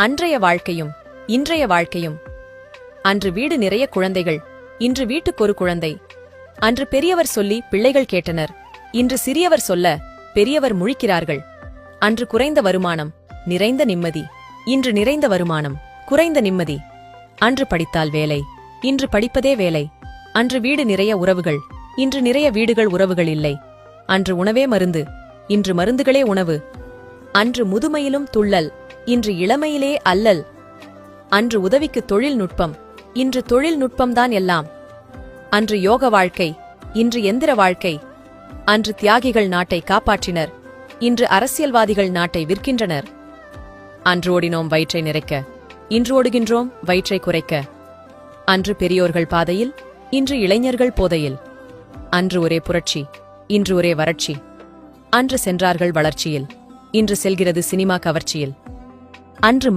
அன்றைய வாழ்க்கையும் இன்றைய வாழ்க்கையும். அன்று வீடு நிறைய குழந்தைகள், இன்று வீட்டுக்கொரு குழந்தை. அன்று பெரியவர் சொல்லி பிள்ளைகள் கேட்டனர், இன்று சிறியவர் சொல்ல பெரியவர் முழிக்கிறார்கள். அன்று குறைந்த வருமானம், நிறைந்த நிம்மதி. இன்று நிறைந்த வருமானம், குறைந்த நிம்மதி. அன்று படித்தால் வேலை, இன்று படிப்பதே வேலை. அன்று வீடு நிறைய உறவுகள், இன்று நிறைய வீடுகள் உறவுகள் இல்லை. அன்று உணவே மருந்து, இன்று மருந்துகளே உணவு. அன்று முதுமையிலும் துள்ளல், இன்று இளமையிலே அல்லல். அன்று உதவிக்கு தொழில்நுட்பம், இன்று தொழில்நுட்பம்தான் எல்லாம். அன்று யோக வாழ்க்கை, இன்று எந்திர வாழ்க்கை. அன்று தியாகிகள் நாட்டை காப்பாற்றினர், இன்று அரசியல்வாதிகள் நாட்டை விற்கின்றனர். அன்று ஓடினோம் வயிற்றை நிறைக்க, இன்று ஓடுகின்றோம் வயிற்றை குறைக்க. அன்று பெரியோர்கள் பாதையில், இன்று இளைஞர்கள் போதையில். அன்று ஒரே புரட்சி, இன்று ஒரே வறட்சி. அன்று சென்றார்கள் வளர்ச்சியில், இன்று செல்கிறது சினிமா கவர்ச்சியில். அன்று